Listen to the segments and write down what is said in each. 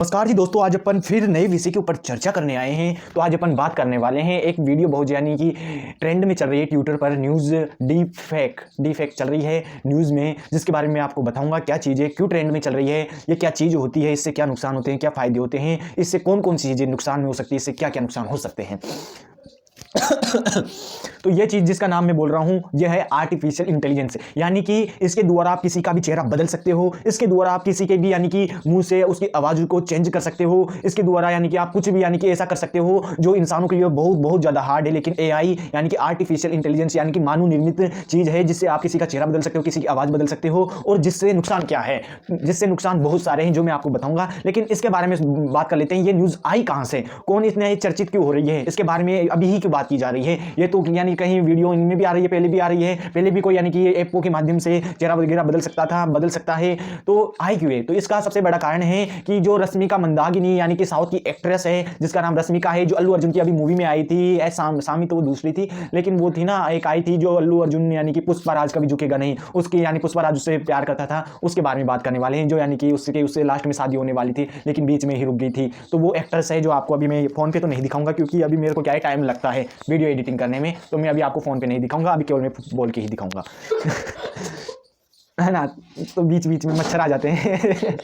नमस्कार जी दोस्तों, आज अपन फिर नए विषय के ऊपर चर्चा करने आए हैं। तो आज अपन बात करने वाले हैं एक वीडियो बहुत यानी कि ट्रेंड में चल रही है ट्विटर पर। न्यूज़ डीप फेक चल रही है न्यूज़ में, जिसके बारे में आपको बताऊंगा क्या चीज़ है, क्यों ट्रेंड में चल रही है, ये क्या चीज़ होती है, इससे क्या नुकसान होते हैं, क्या फ़ायदे होते हैं, इससे कौन कौन सी चीज़ें नुकसान में हो सकती है, इससे क्या क्या नुकसान हो सकते हैं। तो ये चीज़ जिसका नाम मैं बोल रहा हूँ यह है आर्टिफिशियल इंटेलिजेंस। यानी कि इसके द्वारा आप किसी का भी चेहरा बदल सकते हो, इसके द्वारा आप किसी के भी यानी कि मुंह से उसकी आवाज़ को चेंज कर सकते हो, इसके द्वारा यानी कि आप कुछ भी यानी कि ऐसा कर सकते हो जो इंसानों के लिए बहुत बहुत ज़्यादा हार्ड है। लेकिन एआई यानी कि आर्टिफिशियल इंटेलिजेंस यानी कि मानव निर्मित चीज़ है, जिससे आप किसी का चेहरा बदल सकते हो, किसी की आवाज़ बदल सकते हो। और जिससे नुकसान क्या है, जिससे नुकसान बहुत सारे हैं जो मैं आपको बताऊंगा। लेकिन इसके बारे में बात कर लेते हैं, ये न्यूज़ आई कहाँ से, कौन इतने चर्चित क्यों हो रही है, इसके बारे में अभी ही क्यों बात की जा रही है। ये तो यानी कहीं वीडियो इनमें भी आ रही है, पहले भी आ रही है, पहले भी कोई यानी कि ऐपों के माध्यम से चेहरा वगैरह बदल सकता है। तो आई क्यों है, तो इसका सबसे बड़ा कारण है कि जो रश्मिका मंदाकिनी यानी कि साउथ की एक्ट्रेस है जिसका नाम रश्मिका है, जो अल्लू अर्जुन की अभी मूवी में आई थी, सामी तो वो दूसरी थी, लेकिन वो थी ना एक आई थी जो अल्लू अर्जुन यानी कि पुष्पराज कभी झुकेगा नहीं, उसकी यानी पुष्पराज उससे प्यार करता था, उसके बारे में बात करने वाले हैं। जो यानी कि उससे लास्ट में शादी होने वाली थी लेकिन बीच में ही रुक गई थी। तो वो एक्ट्रेस है जो आपको अभी मैं फोन पे तो नहीं दिखाऊंगा, क्योंकि अभी मेरे को क्या है टाइम लगता है वीडियो एडिटिंग करने में, तो मैं अभी आपको फोन पे नहीं दिखाऊंगा, अभी केवल मैं बोल के ही दिखाऊंगा। है ना, तो बीच बीच में मच्छर आ जाते हैं।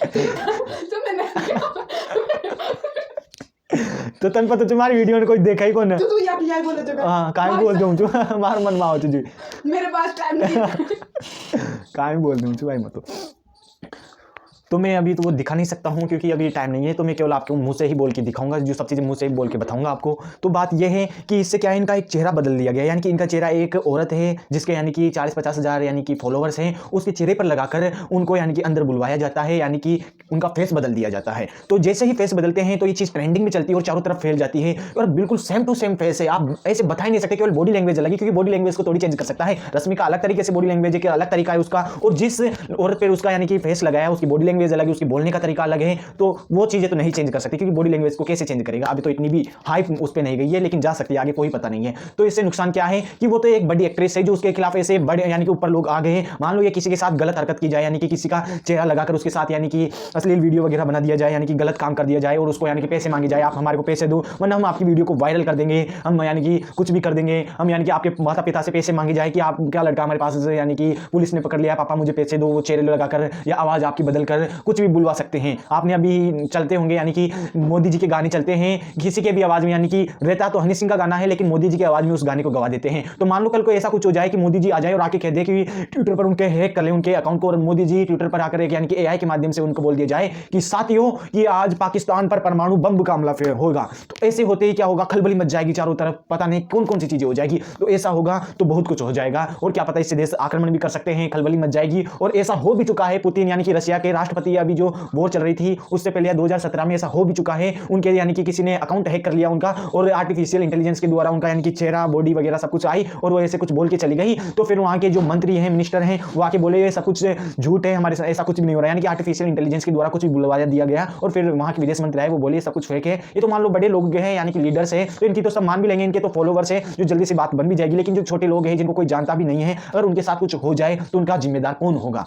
तो तन पता तुम्हारी वीडियो में कोई देखा ही कौन है, तू या बोले तो हाँ काय बोल दूं तू मार मन माओ तुझे, मेरे पास टाइम नहीं। काय बोल दूं तू भाई मत। तो मैं अभी तो वो दिखा नहीं सकता हूँ क्योंकि अभी टाइम नहीं है, तो मैं केवल आपको मुंह से ही बोल के दिखाऊंगा, जो सब चीज़ें मुंह से ही बोल के बताऊंगा आपको। तो बात यह है कि इससे क्या है, इनका एक चेहरा बदल दिया गया, यानी कि इनका चेहरा एक औरत है जिसके यानी कि 40-50 हज़ार यानी कि फॉलोवर्स हैं, उसके चेहरे पर लगाकर उनको यानी कि अंदर बुलवाया जाता है, यानी कि उनका फेस बदल दिया जाता है। तो जैसे ही फेस बदलते हैं तो ये चीज़ ट्रेंडिंग में चलती है और चारों तरफ फैल जाती है, और बिल्कुल सेम टू सेम फेस है, आप ऐसे बता ही नहीं सकते, केवल बॉडी लैंग्वेज अलग है, क्योंकि बॉडी लैंग्वेज को थोड़ी चेंज कर सकता है। रश्मि का अलग तरीके से बॉडी लैंग्वेज है कि अलग तरीका है उसका, और जिस औरत पर उसका यानी कि फेस लगाया उसकी बॉडी लैंग्वेज अलग है, उसकी बोलने का तरीका अलग है, तो वो चीजें तो नहीं चेंज कर सकती, क्योंकि बॉडी लैंग्वेज को कैसे चेंज करेगा, अभी तो इतनी भी हाइप उस पर नहीं गई है, लेकिन जा सकती है आगे, कोई पता नहीं है। तो इससे नुकसान क्या है कि वो तो एक बड़ी एक्ट्रेस है जो उसके खिलाफ ऐसे बड़े यानी कि ऊपर लोग आ गए हैं। मान लो ये किसी के साथ गलत हरकत की जाए, यानी कि किसी का चेहरा लगाकर उसके साथ यानी कि अश्लील वीडियो वगैरह बना दिया जाए, यानी कि गलत काम कर दिया जाए, और उसको यानी कि पैसे मांगे जाए, आप हमारे को पैसे दो वरना हम आपकी वीडियो को वायरल कर देंगे, हम यानी कि कुछ भी कर देंगे, हम यानी कि आपके माता पिता से पैसे मांगे जाए कि आप क्या लड़का हमारे पास यानी कि पुलिस ने पकड़ लिया, पापा मुझे पैसे दो, वो चेहरे लगाकर या आवाज आपकी बदल कर कुछ भी बुलवा सकते हैं। आपने अभी चलते होंगे यानी कि मोदी जी के गाने चलते हैं, किसी के भी आवाज में, यानी कि रहता तो हनी सिंह का गाना है लेकिन मोदी जी की आवाज में उस गाने को गवा देते हैं। तो मान लो कल को ऐसा कुछ हो जाए कि मोदी जी आ जाए और आके कह दे कि ट्विटर पर उनके हैक कर ले उनके अकाउंट को, और मोदी जी ट्विटर पर आकर यानी कि एआई के माध्यम से उनको बोल दिया जाए कि साथियों कि आज पाकिस्तान पर परमाणु बम का हमला होगा, तो ऐसे होते ही क्या होगा, खलबली मच जाएगी चारों तरफ, पता नहीं कौन कौन सी चीजें हो जाएगी। तो ऐसा होगा तो बहुत कुछ हो जाएगा, और क्या पता इससे देश आक्रमण भी कर सकते हैं, खलबली मच जाएगी। और ऐसा हो भी चुका है, पुतिन यानी कि रशिया के राष्ट्रपति, अभी जो वॉर चल रही थी उससे पहले 2017 में ऐसा हो भी चुका है, उनके यानी कि किसी ने अकाउंट हैक कर लिया उनका, और आर्टिफिशियल इंटेलिजेंस के द्वारा उनका यानी कि चेहरा बॉडी वगैरह सब कुछ आई, और वो ऐसे कुछ बोल के चली गई। तो फिर वहां के जो मंत्री हैं, मिनिस्टर हैं, वो आके बोले ये सब कुछ झूठ है, हमारे साथ ऐसा कुछ भी नहीं हो रहा है, यानी कि आर्टिफिशियल इंटेलिजेंस के द्वारा कुछ भी बुलवाया दिया गया। और फिर वहां के विदेश मंत्री आए, वो बोले सब कुछ फेक है। ये तो मान लो बड़े लोग हैं यानी कि लीडर्स है, तो इनकी तो सब मान भी लेंगे, इनके तो फॉलोवर्स है, जो जल्दी से बात बन भी जाएगी। लेकिन जो छोटे लोग हैं जिनको कोई जानता भी नहीं है, अगर उनके साथ कुछ हो जाए तो उनका जिम्मेदार कौन होगा।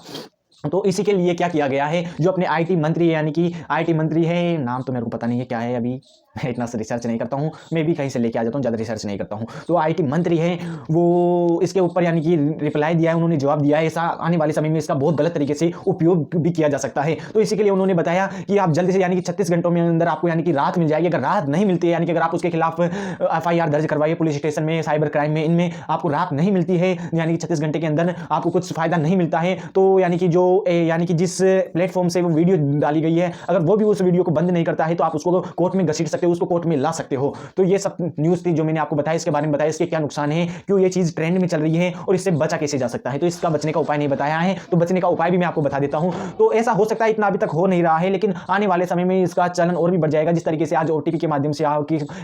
तो इसी के लिए क्या किया गया है, जो अपने आईटी मंत्री है, यानी कि आईटी मंत्री है, नाम तो मेरे को पता नहीं है क्या है, अभी इतना रिसर्च नहीं करता हूँ, मैं भी कहीं से लेके आ जाता हूँ, ज़्यादा रिसर्च नहीं करता हूँ। तो आईटी मंत्री है वो इसके ऊपर यानी कि रिप्लाई दिया है, उन्होंने जवाब दिया है, ऐसा आने वाले समय में इसका बहुत गलत तरीके से उपयोग भी किया जा सकता है। तो इसी के लिए उन्होंने बताया कि आप जल्दी से यानी कि 36 घंटों में अंदर आपको यानी कि राहत मिल जाएगी। अगर राहत नहीं मिलती है, यानी कि अगर आप उसके खिलाफ एफआईआर दर्ज करवाइए पुलिस स्टेशन में, साइबर क्राइम में, इनमें आपको राहत नहीं मिलती है, यानी कि 36 घंटे के अंदर आपको कुछ फायदा नहीं मिलता है, तो यानी कि जो यानी कि जिस प्लेटफॉर्म से वो वीडियो डाली गई है, अगर वो भी उस वीडियो को बंद नहीं करता है तो आप उसको कोर्ट में घसीट सकते हो, उसको कोर्ट में ला सकते हो। तो ये सब न्यूज़ थी जो मैंने आपको बताया, इसके बारे में बताया, इसके क्या नुकसान है, क्यों ये चीज़ ट्रेंड में चल रही है, और इससे बचा कैसे जा सकता है। तो इसका बचने का उपाय नहीं बताया है, तो बचने का उपाय भी मैं आपको बता देता हूं। तो ऐसा हो सकता है, इतना अभी तक हो नहीं रहा है, लेकिन आने वाले समय में इसका चलन और भी बढ़ जाएगा। जिस तरीके से आज ओटीपी के माध्यम से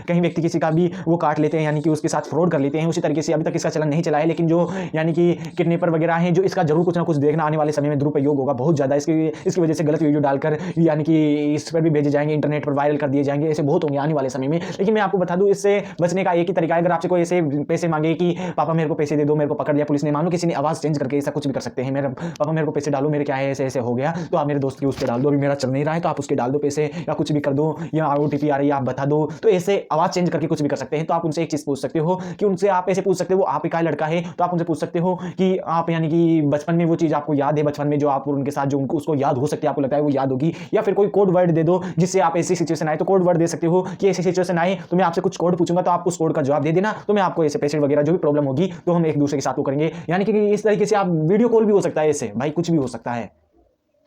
कहीं व्यक्ति किसी का भी वो काट लेते हैं, यानी कि उसके साथ फ्रॉड कर लेते हैं, उसी तरीके से अभी तक इसका चलन नहीं चला है। लेकिन जो यानी कि किडनैपर वगैरह हैं, जो इसका जरूर कुछ ना कुछ देखना आने वाले समय में दुरुपयोग होगा बहुत ज़्यादा, इसकी वजह से गलत वीडियो डालकर यानी कि इस पर भी भेजे जाएंगे, इंटरनेट पर वायरल कर दिए जाएंगे, ऐसे बहुत होंगे आने वाले समय में। लेकिन मैं आपको बता दूं, इससे बचने का एक ही तरीका है, अगर आपसे कोई ऐसे पैसे मांगे कि पापा मेरे को पैसे दे दो, मेरे को पकड़ लिया पुलिस ने, मान लो किसी ने आवाज चेंज करके ऐसा कुछ भी कर सकते हैं, मेरे पापा मेरे को पैसे डालो, मेरे क्या है ऐसे ऐसे हो गया, तो आप मेरे दोस्त की उस पर डाल दो, अभी मेरा चल नहीं रहा है तो आप उसके डाल दो पैसे, या कुछ भी कर दो, या OTP आ रही है आप बता दो। तो ऐसे आवाज चेंज करके कुछ भी कर सकते हैं। तो आप उनसे एक चीज पूछ सकते हो कि उनसे आप ऐसे पूछ सकते हो, आप ही का लड़का है तो आप उनसे पूछ सकते हो कि आप यानी कि बचपन में वो चीज आपको याद है, बचपन में जो आप उनके साथ जो उनको उसको याद हो सकती है, आपको लगता है वो याद होगी, या फिर कोई कोड वर्ड दे दो जिससे आप ऐसी सिचुएशन आए तो कोड वर्ड दे सकते हो कि ऐसी सिचुएशन आए तो मैं आपसे कुछ कोड पूछूंगा तो आप उस कोड का जवाब दे देना, तो मैं आपको ऐसे पैसे वगैरह जो भी प्रॉब्लम होगी तो हम एक दूसरे के साथ वो करेंगे। यानी कि इस तरीके से आप वीडियो कॉल भी हो सकता है, ऐसे भाई कुछ भी हो सकता है,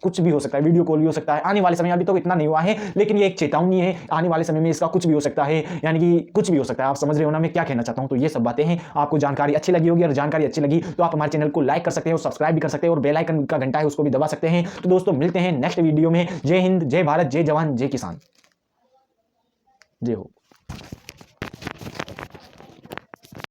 कुछ भी हो सकता है, वीडियो कॉल भी हो सकता है आने वाले समय। अभी तो इतना नहीं हुआ है लेकिन ये एक चेतावनी है, आने वाले समय में इसका कुछ भी हो सकता है, यानी कि कुछ भी हो सकता है। आप समझ रहे हो ना मैं क्या कहना चाहता हूं। तो ये सब बातें हैं, आपको जानकारी अच्छी लगी होगी, और जानकारी अच्छी लगी तो आप हमारे चैनल को लाइक कर सकते हैं और सब्सक्राइब भी कर सकते हैं, और बेल आइकन का घंटा है उसको भी दबा सकते हैं। तो दोस्तों मिलते हैं नेक्स्ट वीडियो में। जय हिंद, जय भारत, जय जवान, जय किसान, जय हो।